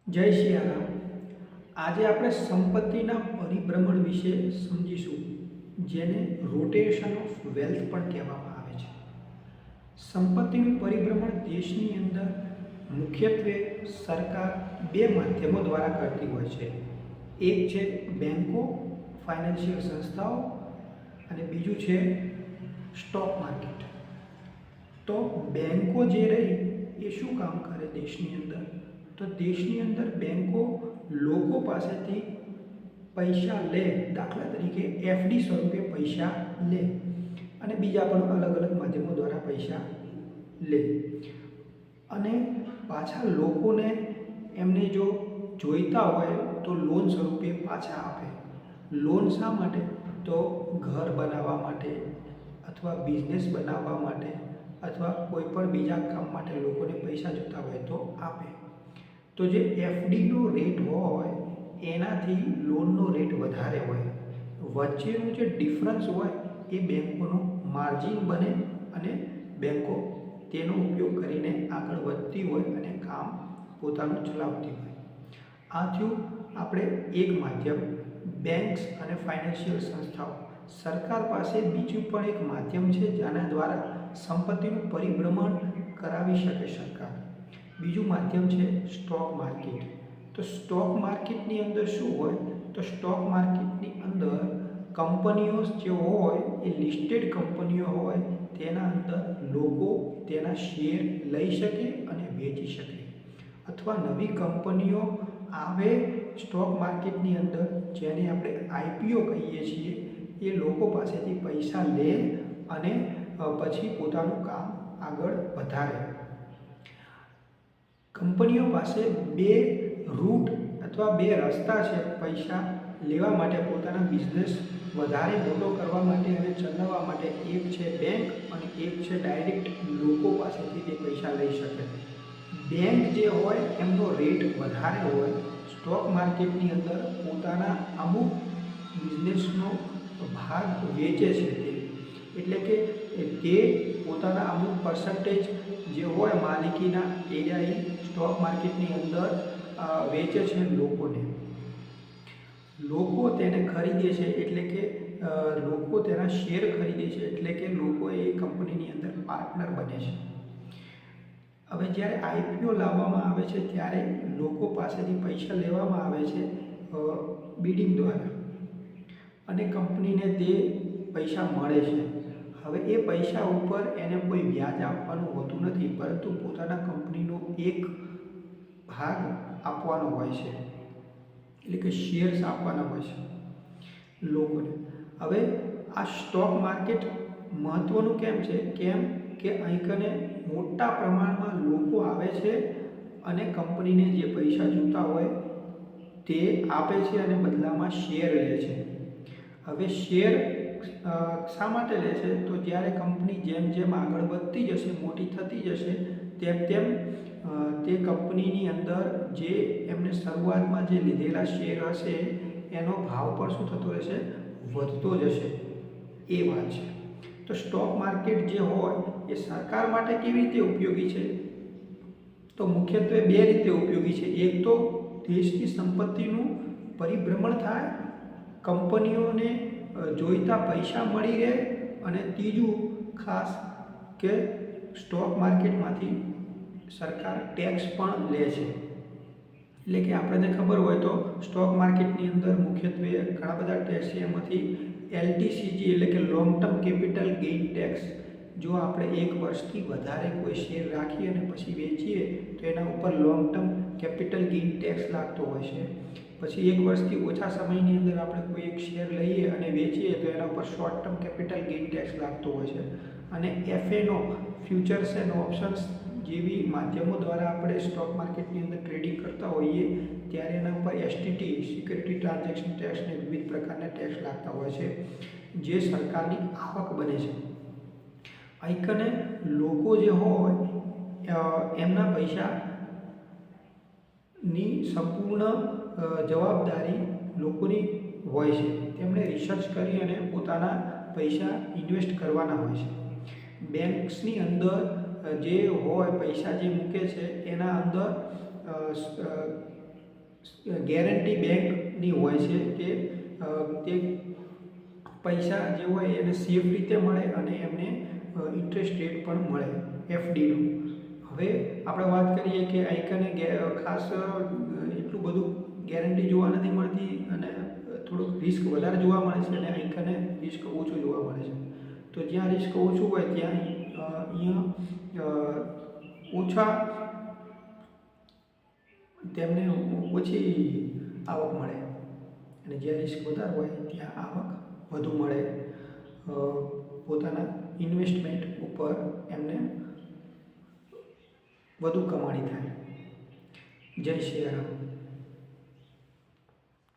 જય સિયારામ. આજે આપણે સંપત્તિના પરિભ્રમણ વિશે સમજીશું, જેને રોટેશન ઓફ વેલ્થ પણ કહેવામાં આવે છે. સંપત્તિનું પરિભ્રમણ દેશની અંદર મુખ્યત્વે સરકાર બે માધ્યમો દ્વારા કરતી હોય છે. એક છે બેન્કો, ફાઇનાન્શિયલ સંસ્થાઓ, અને બીજું છે સ્ટોક માર્કેટ. તો બેન્કો જે રહી એ શું કામ કરે દેશની અંદર? તો દેશની અંદર બેન્કો લોકો પાસેથી પૈસા લે, દાખલા તરીકે એફડી સ્વરૂપે પૈસા લે, અને બીજા પણ અલગ અલગ માધ્યમો દ્વારા પૈસા લે, અને પાછા લોકોને એમને જો જોઈતા હોય તો લોન સ્વરૂપે પાછા આપે. લોન શા માટે? તો ઘર બનાવવા માટે, અથવા બિઝનેસ બનાવવા માટે, અથવા કોઈ પણ બીજા કામ માટે લોકોને પૈસા જોતા હોય તો આપે. તો જે એફડીનો રેટ હોય એનાથી લોનનો રેટ વધારે હોય. વચ્ચેનું જે ડિફરન્સ હોય એ બેન્કોનો માર્જિન બને, અને બેન્કો તેનો ઉપયોગ કરીને આગળ વધતી હોય અને કામ પોતાનું ચલાવતી હોય. આ થયું આપણે એક માધ્યમ, બેન્ક્સ અને ફાઇનાન્શિયલ સંસ્થાઓ. સરકાર પાસે બીજું પણ એક માધ્યમ છે જેના દ્વારા સંપત્તિનું પરિભ્રમણ કરાવી શકે સરકાર. બીજું માધ્યમ છે સ્ટોક માર્કેટ. તો સ્ટોક માર્કેટની અંદર શું હોય? તો સ્ટોક માર્કેટની અંદર કંપનીઓ જે હોય એ લિસ્ટેડ કંપનીઓ હોય, તેના અંદર લોકો તેના શેર લઈ શકે અને વેચી શકે, અથવા નવી કંપનીઓ આવે સ્ટોક માર્કેટની અંદર, જેને આપણે આઈપીઓ કહીએ છીએ, એ લોકો પાસેથી પૈસા લે અને પછી પોતાનું કામ આગળ વધારે. કંપનીઓ પાસે બે રૂટ અથવા બે રસ્તા છે પૈસા લેવા માટે, પોતાના બિઝનેસ વધારે મોટો કરવા માટે અને ચલાવવા માટે. એક છે બેંક અને એક છે ડાયરેક્ટ લોકો પાસેથી તે પૈસા લઈ શકે. બેંક જે હોય એમનો રેટ વધારે હોય. સ્ટોક માર્કેટની અંદર પોતાના અમુક બિઝનેસનો ભાગ વેચે છે તે, એટલે કે તે પોતાના અમુક પર્સન્ટેજ જે હોય માલિકીના એરિયા સ્ટોક માર્કેટની અંદર વેચે છે લોકોને. લોકો તેને ખરીદે છે, એટલે કે લોકો તેના શેર ખરીદે છે, એટલે કે લોકો એ કંપનીની અંદર પાર્ટનર બને છે. હવે જ્યારે આઈપીઓ લાવવામાં આવે છે ત્યારે લોકો પાસેથી પૈસા લેવામાં આવે છે બિડિંગ દ્વારા, અને કંપનીને તે પૈસા મળે છે. હવે એ પૈસા ઉપર એને કોઈ વ્યાજ આપવાનું હોતું નથી, પરંતુ પોતાના કંપનીનો એક ભાગ આપવાનો હોય છે, એટલે કે શેર્સ આપવાના હોય છે લોકોને. હવે આ સ્ટોક માર્કેટ મહત્ત્વનું કેમ છે? કેમ કે અહીં કને મોટા પ્રમાણમાં લોકો આવે છે અને કંપનીને જે પૈસા જોતા હોય તે આપે છે અને બદલામાં શેર લે છે. હવે શેર શા માટે લે છે? તો જ્યારે કંપની જેમ જેમ આગળ વધતી જશે, મોટી થતી જશે, તેમ તેમ તે કંપનીની અંદર જે એમને શરૂઆતમાં જે લીધેલા શેર હશે એનો ભાવ પણ શું થતો રહેશે? વધતો જશે. એ વાત છે. તો સ્ટોક માર્કેટ જે હોય એ સરકાર માટે કેવી રીતે ઉપયોગી છે? તો મુખ્યત્વે બે રીતે ઉપયોગી છે. એક તો દેશની સંપત્તિનું પરિભ્રમણ થાય, કંપનીઓને જોઈતા પૈસા મળી રહે, અને ત્રીજું ખાસ કે સ્ટોક માર્કેટમાંથી સરકાર ટેક્સ પણ લે છે. એટલે કે આપણને ખબર હોય તો સ્ટોક માર્કેટની અંદર મુખ્યત્વે ઘણા બધા ટેક્સ છે. એમાંથી એલટીસીજી એટલે કે long term capital gain tax. જો આપણે 1 વર્ષથી વધારે કોઈ શેર રાખીએ અને પછી વેચીએ તો એના ઉપર long term capital gain tax લાગતો હોય છે. પછી 1 વર્ષથી ઓછા સમયની અંદર આપણે કોઈ એક શેર લઈએ અને વેચીએ તો એના ઉપર short term capital gain tax લાગતો હોય છે. અને એફએનઓ, ફ્યુચર્સ એન્ડ ઓપ્શન્સ જેવી માધ્યમો દ્વારા આપણે સ્ટોક માર્કેટની અંદર ટ્રેડિંગ કરતા હોઈએ ત્યારે એના ઉપર એસટીટી, સિક્યુરિટી ટ્રાન્ઝેક્શન ટેક્સ ને વિવિધ પ્રકારના ટેક્સ લાગતા હોય છે, જે સરકારની આવક બને છે. આઈકને લોકો જે હોય એમના પૈસાની સંપૂર્ણ જવાબદારી લોકોની હોય છે. તેમણે રિસર્ચ કરી અને પોતાના પૈસા ઇન્વેસ્ટ કરવાના હોય છે. બેંક્સની અંદર જે હોય પૈસા જે મૂકે છે એના અંદર ગેરંટી બેંકની હોય છે કે તે પૈસા જે હોય એને સેફ રીતે મળે અને એમને ઇન્ટરેસ્ટ રેટ પણ મળે એફડીનું. હવે આપણે વાત કરીએ કે આઈકને ખાસ એટલું બધું ગેરંટી જોવા નથી મળતી અને થોડુંક રિસ્ક વધારે જોવા મળે છે અને આઈકને રિસ્ક ઓછું જોવા મળે છે. તો જ્યાં રિસ્ક ઓછું હોય ત્યાં અહીંયા ઓછા તેમને ઓછી આવક મળે અને જ્યાં રિસ્ક વધારે હોય ત્યાં આવક વધુ મળે. પોતાના ઇન્વેસ્ટમેન્ટ ઉપર એમને વધુ કમાણી થાય. જય શ્રી રામ.